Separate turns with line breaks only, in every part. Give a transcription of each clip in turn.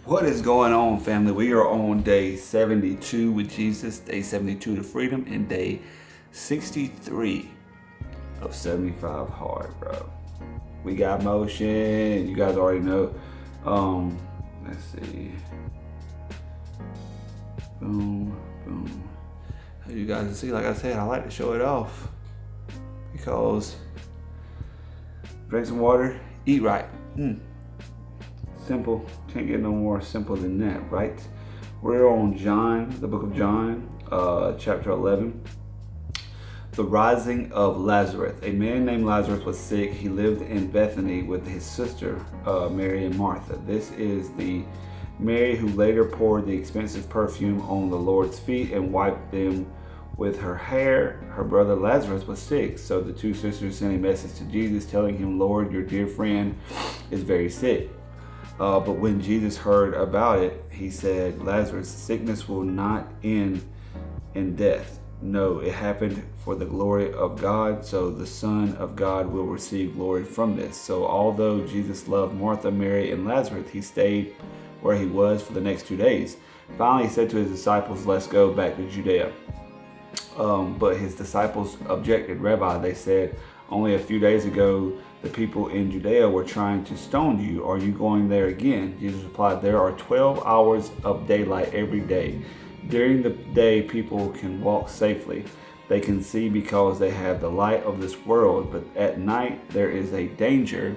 What is going on, family? We are on day 72 with Jesus, day 72 to freedom, and day 63 of 75 hard, bro. We got motion. You guys already know. Let's see. Boom, boom. As you guys can see, like I said, I like to show it off because drink some water, eat right. Simple. Can't get no more simple than that, right? We're on John, the book of John, chapter 11. The rising of Lazarus. A man named Lazarus was sick. He lived in Bethany with his sister, Mary and Martha. This is the Mary who later poured the expensive perfume on the Lord's feet and wiped them with her hair. Her brother Lazarus was sick, so the two sisters sent a message to Jesus telling him, "Lord, your dear friend is very sick." But when Jesus heard about it, he said, "Lazarus' sickness will not end in death. No, it happened for the glory of God, so the Son of God will receive glory from this." So although Jesus loved Martha, Mary, and Lazarus, he stayed where he was for the next 2 days. Finally, he said to his disciples, "Let's go back to Judea." But his disciples objected. "Rabbi," they said, "only a few days ago the people in Judea were trying to stone you. Are you going there again?" Jesus replied, "There are 12 hours of daylight every day. During the day people can walk safely. They can see because they have the light of this world, but at night there is a danger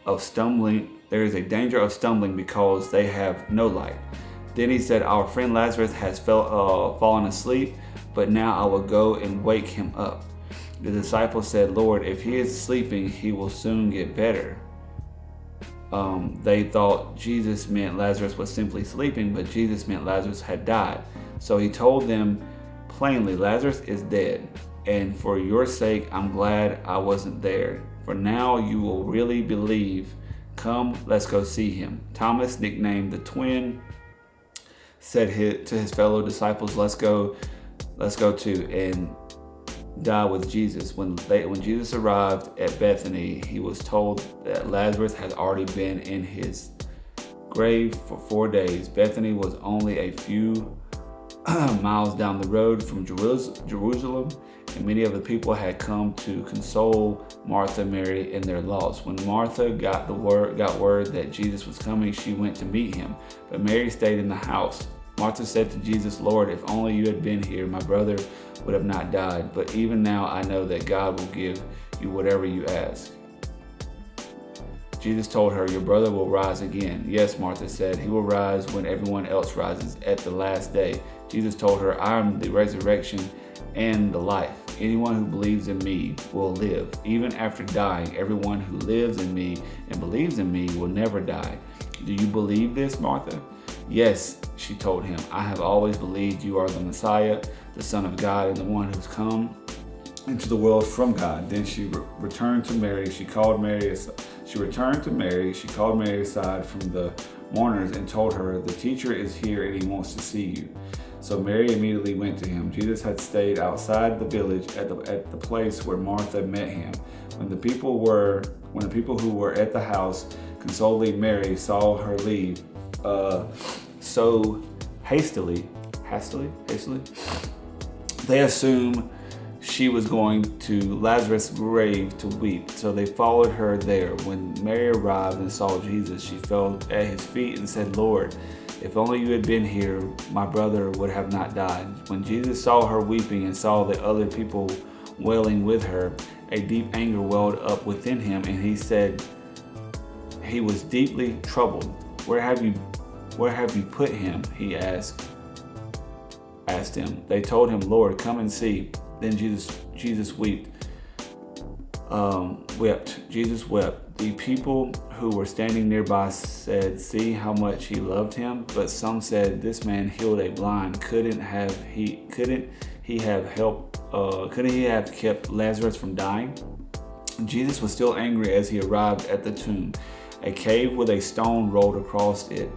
of stumbling. Because they have no light." Then he said, "Our friend Lazarus has fallen asleep, but now I will go and wake him up." The disciples said, "Lord, if he is sleeping, he will soon get better." They thought Jesus meant Lazarus was simply sleeping, but Jesus meant Lazarus had died. So he told them plainly, "Lazarus is dead, and for your sake, I'm glad I wasn't there. For now you will really believe. Come, let's go see him." Thomas, nicknamed the twin, said to his fellow disciples, let's go too and die with Jesus. When Jesus arrived at Bethany, he was told that Lazarus had already been in his grave for 4 days. Bethany was only a few miles down the road from Jerusalem, and many of the people had come to console Martha, Mary in their loss. When Martha got word that Jesus was coming, she went to meet him, but Mary stayed in the house. Martha said to Jesus, "Lord, if only you had been here, my brother would have not died. But even now I know that God will give you whatever you ask." Jesus told her, "Your brother will rise again." "Yes," Martha said, "he will rise when everyone else rises at the last day." Jesus told her, "I am the resurrection and the life. Anyone who believes in me will live. Even after dying, everyone who lives in me and believes in me will never die. Do you believe this, Martha?" "Yes," she told him, "I have always believed you are the Messiah, the Son of God, and the one who's come into the world from God." Then she returned to Mary. She called Mary aside from the mourners and told her, "The teacher is here and he wants to see you." So Mary immediately went to him. Jesus had stayed outside the village at the place where Martha met him. When the people who were at the house consoling Mary saw her leave so hastily, they assumed she was going to Lazarus' grave to weep. So they followed her there. When Mary arrived and saw Jesus, she fell at his feet and said, "Lord, if only you had been here, my brother would have not died." When Jesus saw her weeping and saw the other people wailing with her, a deep anger welled up within him, and he said he was deeply troubled. Where have you put him?" he asked him. They told him, "Lord, come and see." Then Jesus wept. Jesus wept. The people who were standing nearby said, "See how much he loved him." But some said, "This man healed a blind. Couldn't he have kept Lazarus from dying?" Jesus was still angry as he arrived at the tomb. A cave with a stone rolled across it.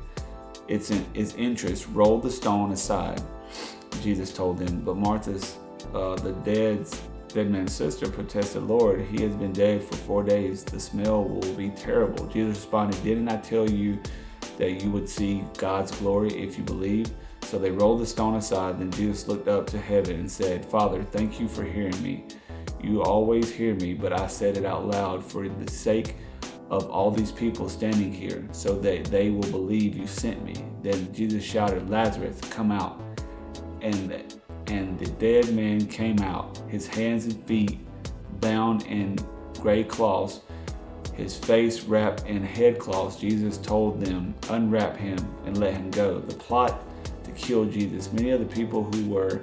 Its entrance rolled the stone aside, Jesus told them. But Martha's, the dead man's sister, protested, "Lord, he has been dead for 4 days. The smell will be terrible." Jesus responded, "Didn't I tell you that you would see God's glory if you believe. So they rolled the stone aside. Then Jesus looked up to heaven and said, Father, thank you for hearing me. You always hear me, but I said it out loud for the sake of all these people standing here, so that they will believe you sent me. Then Jesus shouted, Lazarus, come out. And the dead man came out, his hands and feet bound in gray cloths, his face wrapped in headcloths. Jesus told them, unwrap him and let him go. The plot to kill Jesus. Many of the people who were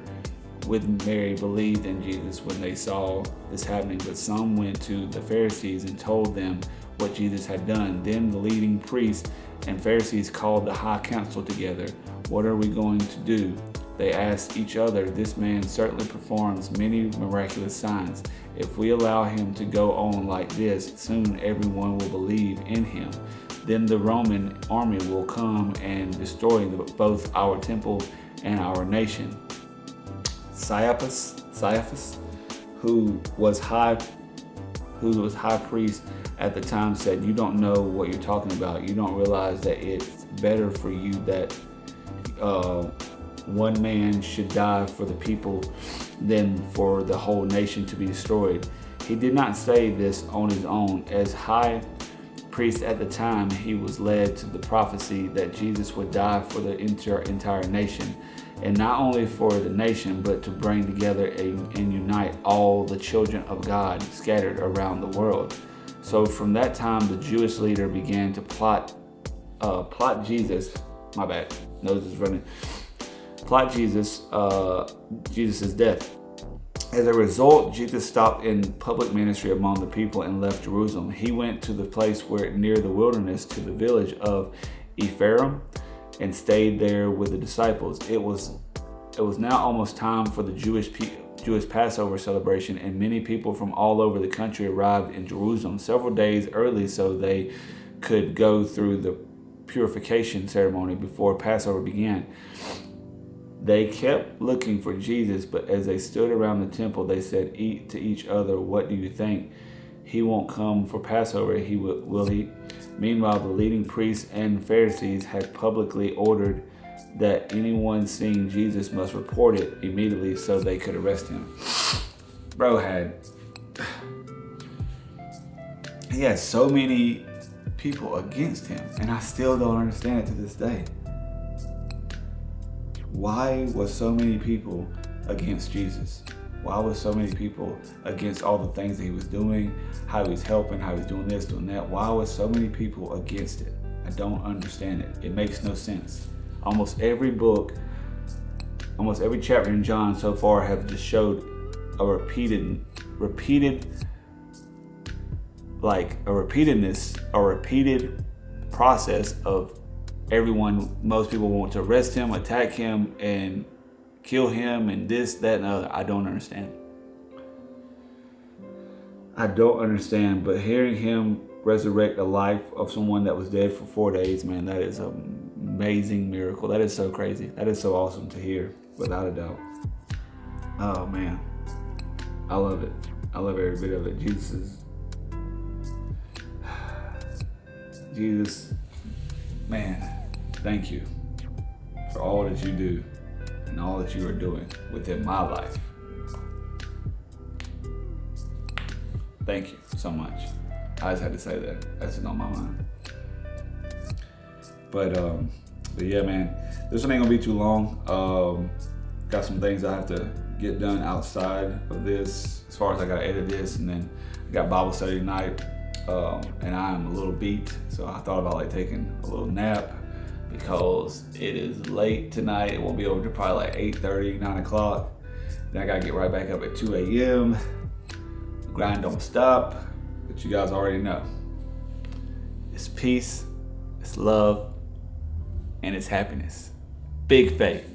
with Mary believed in Jesus when they saw this happening, but some went to the Pharisees and told them what Jesus had done. Then the leading priests and Pharisees called the high council together. What are we going to do? They asked each other, this man certainly performs many miraculous signs. If we allow him to go on like this, soon everyone will believe in him. Then the Roman army will come and destroy both our temple and our nation. Caiaphas, who was high priest at the time, said, you don't know what you're talking about. You don't realize that it's better for you that one man should die for the people than for the whole nation to be destroyed. He did not say this on his own. As high priest at the time, he was led to the prophecy that Jesus would die for the entire nation, and not only for the nation, but to bring together and unite all the children of God scattered around the world. So from that time, the Jewish leader began to plot Jesus. My bad, nose is running. Plot Jesus' death. As a result, Jesus stopped in public ministry among the people and left Jerusalem. He went to the place near the wilderness, to the village of Ephraim, and stayed there with the disciples. It was now almost time for the Jewish Passover celebration, and many people from all over the country arrived in Jerusalem several days early so they could go through the purification ceremony before Passover began. They kept looking for Jesus, but as they stood around the temple, they said to each other, what do you think? He won't come for Passover, will he? Meanwhile, the leading priests and Pharisees had publicly ordered that anyone seeing Jesus must report it immediately so they could arrest him. Bro he had so many people against him, and I still don't understand it to this day. Why was so many people against Jesus? Why was so many people against all the things that he was doing, how he was helping, how he was doing this, doing that? Why was so many people against it? I don't understand it. It makes no sense. Almost every chapter in John so far have just showed a repeated process of most people want to arrest him, attack him, and kill him, and this, that, and other. I don't understand. But hearing him resurrect the life of someone that was dead for 4 days, man, that is an amazing miracle. That is so crazy. That is so awesome to hear, without a doubt. Oh, man. I love it. I love every bit of it. Jesus, man, thank you for all that you do and all that you are doing within my life. Thank you so much. I just had to say that. That's on my mind. But yeah, man, this one ain't gonna be too long. Got some things I have to get done outside of this. As far as I gotta edit this, and then I got Bible study tonight. And I'm a little beat, so I thought about taking a little nap because it is late tonight. It won't be over to probably 8:30, 9 o'clock. Then I gotta get right back up at 2 a.m. The grind don't stop, but you guys already know. It's peace, it's love, and it's happiness. Big faith.